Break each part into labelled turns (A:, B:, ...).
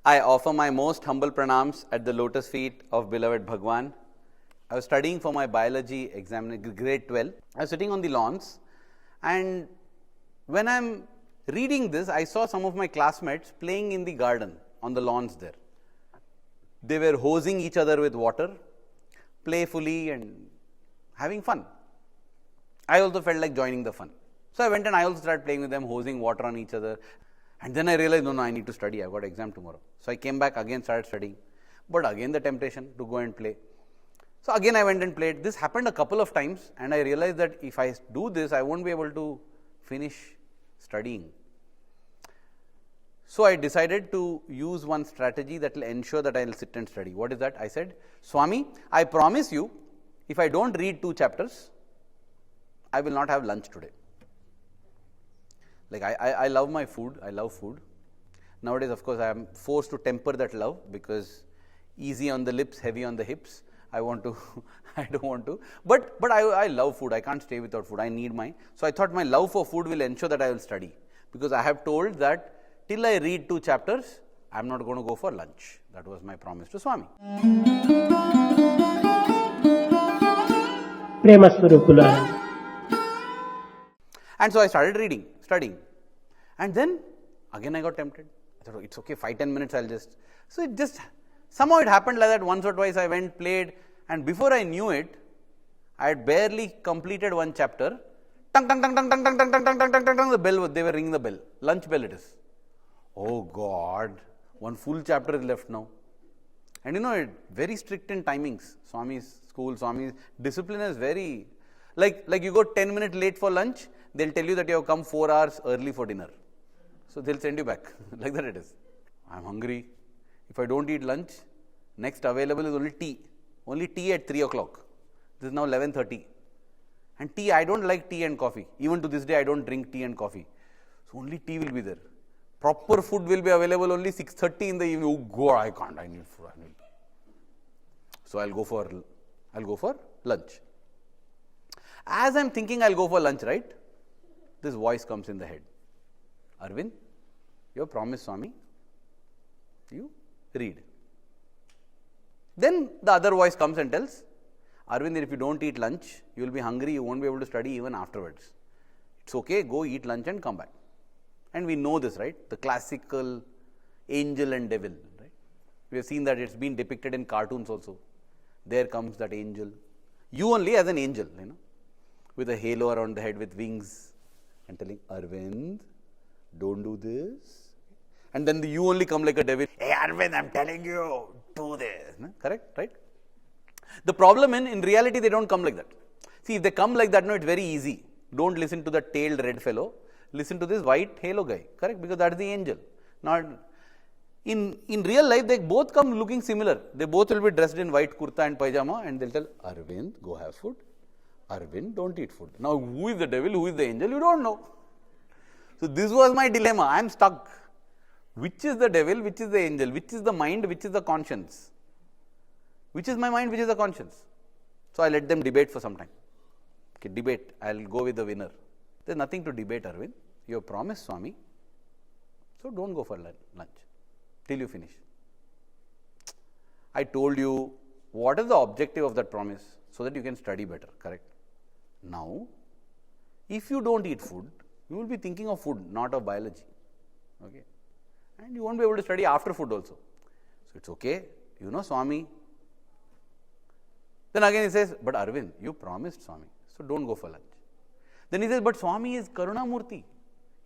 A: I offer my most humble pranams at the lotus feet of beloved Bhagawan. I was studying for my biology exam, grade 12. I was sitting on the lawns, and when I am reading this, I saw some of my classmates playing in the garden on the lawns there. They were hosing each other with water, playfully and having fun. I also felt like joining the fun. So I went and I also started playing with them, hosing water on each other. And then I realized, no, I need to study. I've got exam tomorrow. So I came back again, started studying. But again the temptation to go and play. So again I went and played. This happened a couple of times, and I realized that if I do this, I won't be able to finish studying. So I decided to use one strategy that will ensure that I will sit and study. What is that? I said, Swami, I promise you, if I don't read 2 chapters, I will not have lunch today. Like I love my food, I love food. Nowadays, of course, I am forced to temper that love, because easy on the lips, heavy on the hips. I don't want to. But I love food. I can't stay without food. I need so I thought my love for food will ensure that I will study, because I have told that till I read 2 chapters, I am not going to go for lunch. That was my promise to Swami. And so I started studying. And then again I got tempted. I thought, it's okay, 5-10 minutes I'll just. So it just, somehow it happened like that. Once or twice I went, played, and before I knew it, I had barely completed 1 chapter. Tung, tung, tung, tung, tung, tung, tung, tung, tung, tung, tung, tung, the bell, they were ringing the bell. Lunch bell it is. Oh God, 1 full chapter is left now. And very strict in timings. Swami's school, Swami's discipline is very, like you go 10 minutes late for lunch, they'll tell you that you have come 4 hours early for dinner. So they'll send you back. Like that it is. I'm hungry. If I don't eat lunch, next available is only tea. Only tea at 3 o'clock. This is now 11:30. And tea, I don't like tea and coffee. Even to this day, I don't drink tea and coffee. So only tea will be there. Proper food will be available only 6:30 in the evening. Oh God, I can't. I need food. So I'll go for lunch. As I'm thinking I'll go for lunch, right? This voice comes in the head. Arvind, you have promised Swami. You read. Then the other voice comes and tells, Arvind, if you don't eat lunch, you will be hungry, you won't be able to study even afterwards. It's okay, go eat lunch and come back. And we know this, right? The classical angel and devil, right? We have seen that it's been depicted in cartoons also. There comes that angel. You only as an angel, with a halo around the head with wings, and telling, Arvind, don't do this. And then you only come like a devil. Hey Arvind, I'm telling you, do this. Correct? Right? The problem in reality, they don't come like that. See, if they come like that, it's very easy. Don't listen to the tailed red fellow. Listen to this white halo guy. Correct? Because that's the angel. Not in real life, they both come looking similar. They both will be dressed in white kurta and pajama, and they'll tell, Arvind, go have food. Arvind, don't eat food. Now, who is the devil? Who is the angel? You don't know. So this was my dilemma. I am stuck. Which is the devil? Which is the angel? Which is the mind? Which is the conscience? Which is my mind? Which is the conscience? So I let them debate for some time. Okay, debate. I'll go with the winner. There's nothing to debate, Arvind. You have promised Swami. So don't go for lunch till you finish. I told you what is the objective of that promise, so that you can study better. Correct? Now, if you don't eat food, you will be thinking of food, not of biology. Okay? And you won't be able to study after food also. So it's okay. Swami. Then again he says, but Arvind, you promised Swami, so don't go for lunch. Then he says, but Swami is Karuna Murti.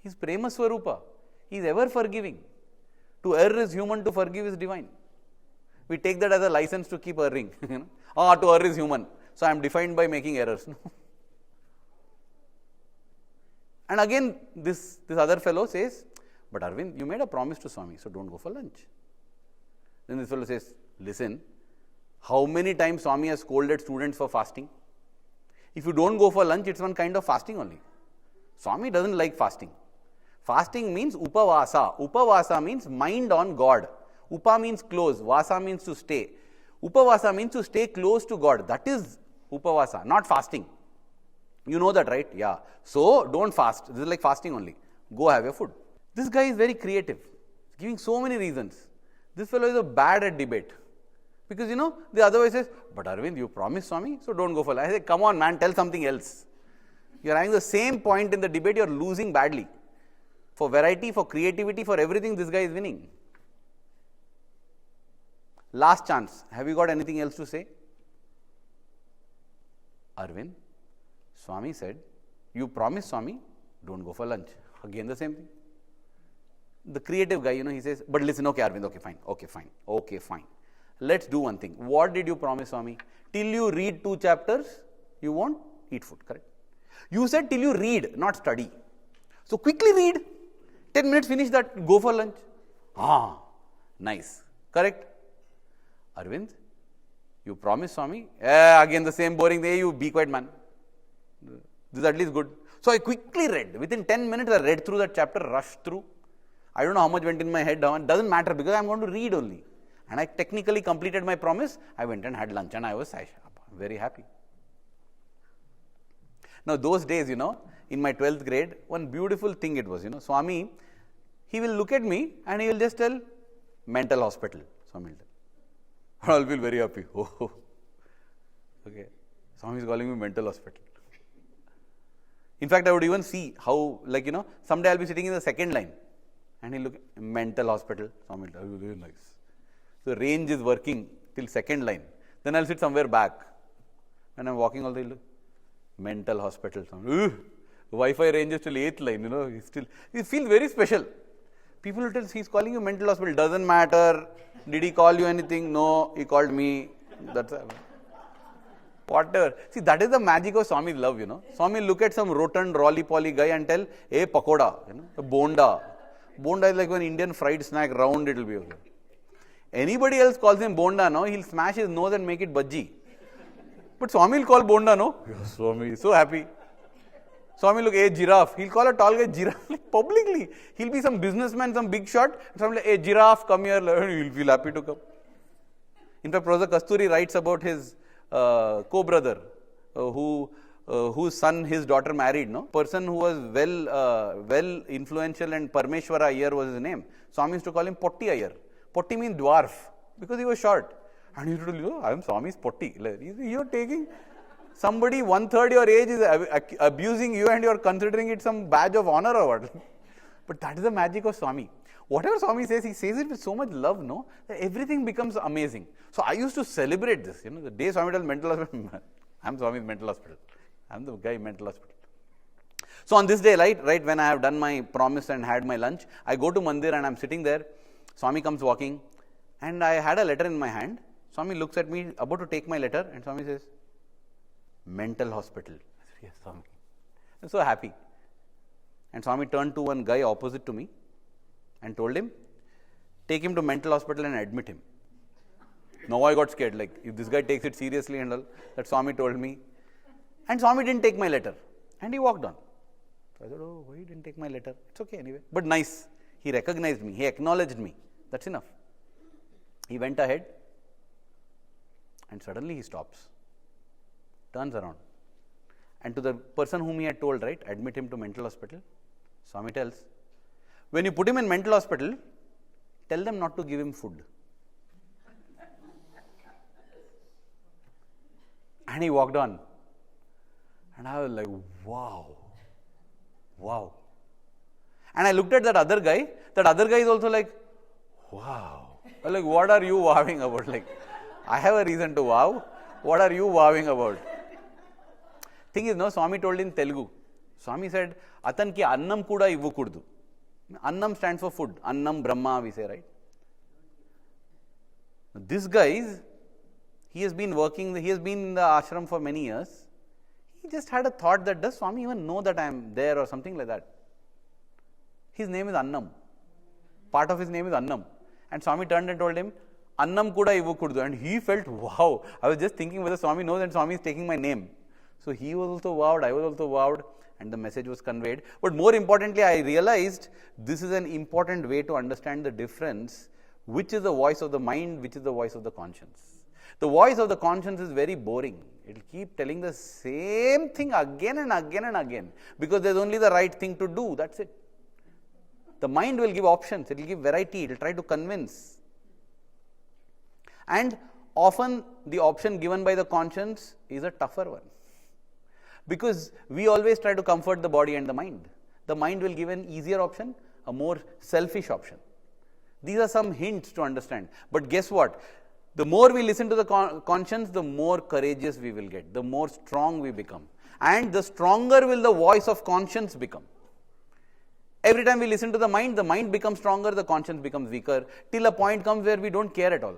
A: He is Prema Swarupa. He is ever forgiving. To err is human, to forgive is divine. We take that as a license to keep erring. To err is human. So I am defined by making errors. And again, this other fellow says, but Arvind, you made a promise to Swami, so don't go for lunch. Then this fellow says, listen, how many times Swami has scolded students for fasting? If you don't go for lunch, it's one kind of fasting only. Swami doesn't like fasting. Fasting means upavasa. Upavasa means mind on God. Upa means close, vasa means to stay. Upavasa means to stay close to God. That is upavasa, not fasting. You know that, right? Yeah. So don't fast. This is like fasting only. Go have your food. This guy is very creative. He's giving so many reasons. This fellow is bad at debate. Because the other way says, but Arvind, you promised Swami, so don't go for lunch. I say, come on man, tell something else. You are having the same point in the debate, you are losing badly. For variety, for creativity, for everything, this guy is winning. Last chance. Have you got anything else to say? Arvind, Swami said, you promised Swami, don't go for lunch. Again the same thing. The creative guy, he says, but listen, okay Arvind, okay fine. Let's do one thing. What did you promise Swami? Till you read 2 chapters, you won't eat food, correct? You said till you read, not study. So quickly read. 10 minutes, finish that, go for lunch. Nice, correct? Arvind, you promised Swami, again the same boring day, you be quiet man. This is at least good. So I quickly read. Within 10 minutes, I read through that chapter, rushed through. I don't know how much went in my head. Doesn't matter because I'm going to read only. And I technically completed my promise. I went and had lunch and I was very happy. Now those days, in my 12th grade, one beautiful thing it was, Swami, he will look at me and he will just tell, mental hospital. Swami will tell. I'll feel very happy. Oh, okay. Swami is calling me mental hospital. In fact, I would even see how, someday I'll be sitting in the second line and he'll look, mental hospital. Swami will tell, very nice. So range is working till second line. Then I'll sit somewhere back. When I'm walking all the way, mental hospital. Wi-Fi range is till 8th line, he feels very special. People will tell, he's calling you mental hospital. Doesn't matter. Did he call you anything? No, he called me. That's whatever. See, that is the magic of Swami's love, Swami look at some rotund, rolly-poly guy and tell, hey, pakoda, a bonda. Bonda is like an Indian fried snack, round it will be okay. Anybody else calls him bonda, no, he'll smash his nose and make it bhaji. But Swami will call bonda, no? Yes, Swami is so happy. Swami look, hey, giraffe. He'll call a tall guy giraffe publicly. He'll be some businessman, some big shot. Swami like, hey, giraffe, come here. He'll feel happy to come. In fact, Professor Kasturi writes about his co-brother whose son his daughter married. No, person who was well influential and Parmeshwara Iyer was his name. Swami used to call him Potti Iyer. Potti means dwarf because he was short. And he used to tell, I am Swami's Potti. You're taking somebody 1/3 your age is abusing you and you're considering it some badge of honor or what. But that is the magic of Swami. Whatever Swami says, he says it with so much love, no, that everything becomes amazing. So I used to celebrate this. The day Swami tells mental hospital, I'm Swami's mental hospital. I'm the guy mental hospital. So on this day, right, when I have done my promise and had my lunch, I go to Mandir and I'm sitting there. Swami comes walking and I had a letter in my hand. Swami looks at me, about to take my letter, and Swami says, mental hospital. I said, yes, Swami. I'm so happy. And Swami turned to one guy opposite to me and told him, take him to mental hospital and admit him. Now I got scared, like if this guy takes it seriously and all, that Swami told me. And Swami didn't take my letter and he walked on. So I said, oh, why he didn't take my letter? It's okay anyway. But nice. He recognized me. He acknowledged me. That's enough. He went ahead and suddenly he stops. Turns around. And to the person whom he had told, right, admit him to mental hospital, Swami tells, when you put him in mental hospital, tell them not to give him food. And he walked on. And I was like, wow. Wow. And I looked at that other guy. That other guy is also like, wow. I was like, what are you wowing about? Like, I have a reason to wow. What are you wowing about? Thing is, no, Swami told in Telugu. Swami said, Atanki annam kuda ivvukudu. Annam stands for food. Annam Brahma, we say, right? This guy, he has been in the ashram for many years. He just had a thought that, does Swami even know that I am there or something like that? His name is Annam. Part of his name is Annam. And Swami turned and told him, Annam kuda ivvukudu. And he felt, wow. I was just thinking whether Swami knows that Swami is taking my name. So he was also wowed, I was also wowed, and the message was conveyed. But more importantly, I realized this is an important way to understand the difference, which is the voice of the mind, which is the voice of the conscience. The voice of the conscience is very boring. It will keep telling the same thing again and again and again, because there's only the right thing to do, that's it. The mind will give options, it will give variety, it will try to convince. And often the option given by the conscience is a tougher one. Because we always try to comfort the body and the mind. The mind will give an easier option, a more selfish option. These are some hints to understand. But guess what? The more we listen to the conscience, the more courageous we will get, the more strong we become. And the stronger will the voice of conscience become. Every time we listen to the mind becomes stronger, the conscience becomes weaker, till a point comes where we don't care at all.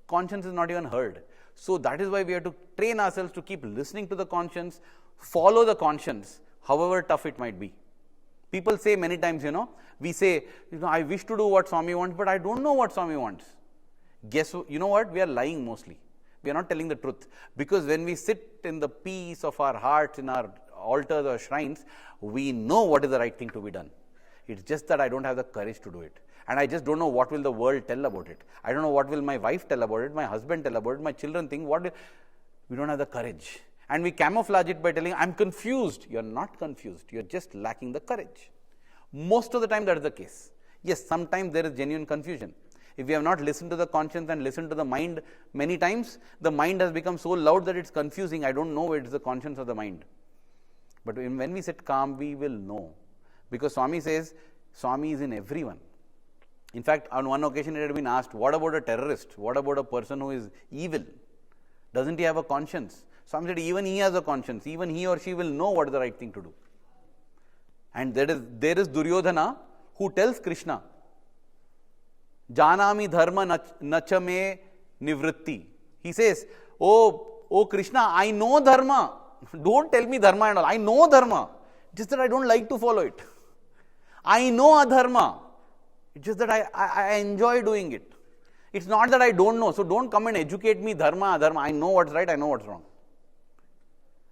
A: Conscience is not even heard. So that is why we have to train ourselves to keep listening to the conscience, follow the conscience, however tough it might be. People say many times, we say, I wish to do what Swami wants, but I don't know what Swami wants. Guess, you know what? We are lying mostly. We are not telling the truth. Because when we sit in the peace of our hearts, in our altars or shrines, we know what is the right thing to be done. It's just that I don't have the courage to do it. And I just don't know what will the world tell about it. I don't know what will my wife tell about it, my husband tell about it, my children think. We don't have the courage. And we camouflage it by telling, I'm confused. You're not confused. You're just lacking the courage. Most of the time that is the case. Yes, sometimes there is genuine confusion. If we have not listened to the conscience and listened to the mind many times, the mind has become so loud that it's confusing. I don't know whether it's the conscience or the mind. But when we sit calm, we will know. Because Swami says, Swami is in everyone. In fact, on one occasion it had been asked, what about a terrorist? What about a person who is evil? Doesn't he have a conscience? Swami said, even he has a conscience. Even he or she will know what is the right thing to do. And there is Duryodhana who tells Krishna, Janami dharma nachame nivritti. He says, Oh Krishna, I know dharma. Don't tell me dharma and all. I know dharma. Just that I don't like to follow it. I know adharma. It's just that I enjoy doing it. It's not that I don't know. So don't come and educate me dharma, adharma. I know what's right, I know what's wrong.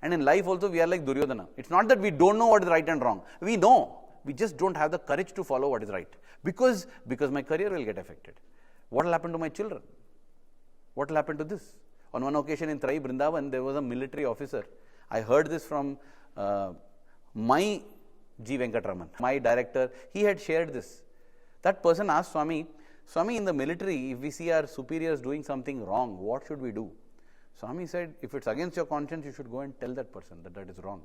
A: And in life also we are like Duryodhana. It's not that we don't know what is right and wrong. We know. We just don't have the courage to follow what is right. Because my career will get affected. What will happen to my children? What will happen to this? On one occasion in Trai Vrindavan, there was a military officer. I heard this from my G. Venkatraman, my director. He had shared this. That person asked Swami, in the military, if we see our superiors doing something wrong, what should we do? Swami said, if it's against your conscience, you should go and tell that person that is wrong.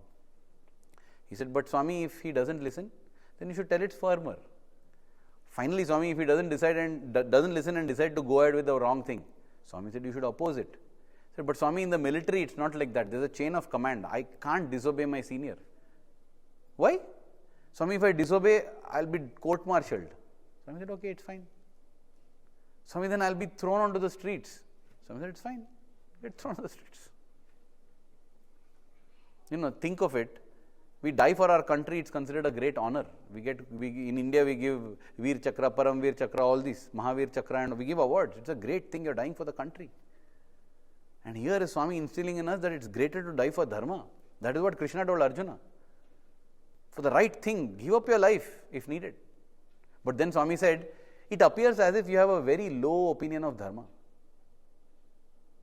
A: He said, but Swami, if he doesn't listen, then you should tell it firmer. Finally, Swami, if he doesn't listen and decide to go ahead with the wrong thing, Swami said, you should oppose it. He said, but Swami, in the military, it's not like that. There's a chain of command. I can't disobey my senior. Why? Swami, if I disobey, I'll be court-martialed. Swami said, okay, it's fine. Swami, then I'll be thrown onto the streets. Swami said, it's fine. Get thrown onto the streets. Think of it. We die for our country, it's considered a great honor. In India, we give Veer Chakra, Paramveer Chakra, all these, Mahavir Chakra, and we give awards. It's a great thing, you're dying for the country. And here is Swami instilling in us that it's greater to die for Dharma. That is what Krishna told Arjuna. For the right thing, give up your life if needed. But then Swami said, it appears as if you have a very low opinion of Dharma.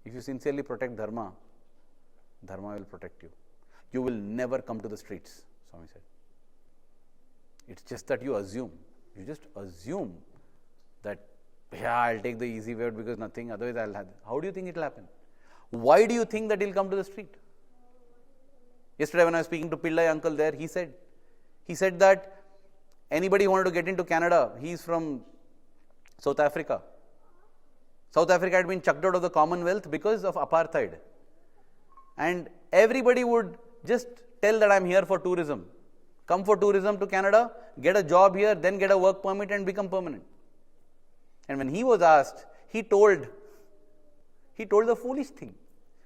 A: If you sincerely protect Dharma, Dharma will protect you. You will never come to the streets, Swami said. It's just that you assume. You just assume that, I'll take the easy way out because nothing, otherwise I'll have. How do you think it will happen? Why do you think that he'll come to the street? Yesterday when I was speaking to Pillai uncle there, he said that anybody who wanted to get into Canada, he's from South Africa. South Africa had been chucked out of the Commonwealth because of apartheid. And everybody would just tell that I'm here for tourism. Come for tourism to Canada, get a job here, then get a work permit and become permanent. And when he was asked, he told the foolish thing,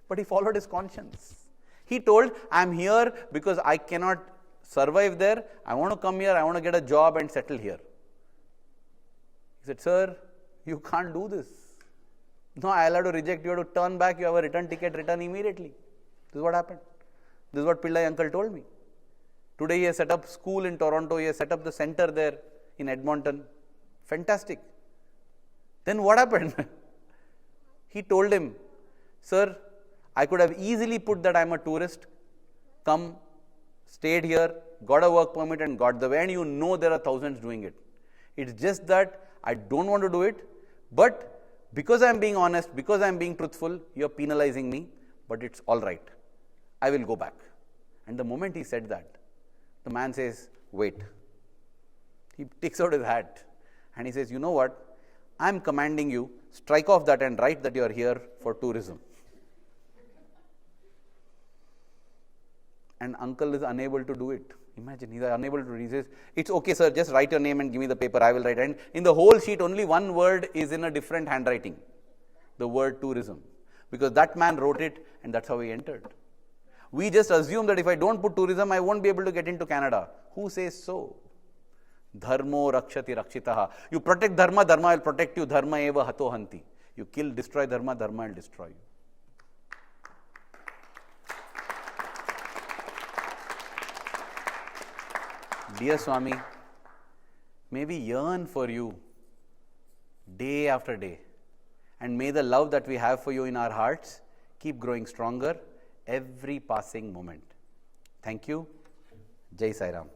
A: but he followed his conscience. He told, I'm here because I cannot survive there. I want to come here, I want to get a job and settle here. He said, sir, you can't do this. No, I'll have to reject. You have to turn back. You have a return ticket, return immediately. This is what happened. This is what Pillai uncle told me. Today he has set up school in Toronto. He has set up the center there in Edmonton. Fantastic. Then what happened? He told him, sir, I could have easily put that I'm a tourist, come, stayed here, got a work permit and got the way. And you there are thousands doing it. It's just that I don't want to do it, but Because I am being honest, because I am being truthful, you are penalizing me, but it's all right. I will go back. And the moment he said that, the man says, wait. He takes out his hat and he says, you know what? I am commanding you, strike off that and write that you are here for tourism. And uncle is unable to do it. Imagine, he is unable to. He says, it's okay, sir, just write your name and give me the paper, I will write. And in the whole sheet, only one word is in a different handwriting. The word tourism. Because that man wrote it and that's how he entered. We just assume that if I don't put tourism, I won't be able to get into Canada. Who says so? Dharmo rakshati rakshitaha. You protect Dharma, Dharma will protect you. Dharma eva hato hanti. You kill, destroy Dharma, Dharma will destroy you. Dear Swami, may we yearn for you day after day. And may the love that we have for you in our hearts keep growing stronger every passing moment. Thank you. Jai Sai Ram.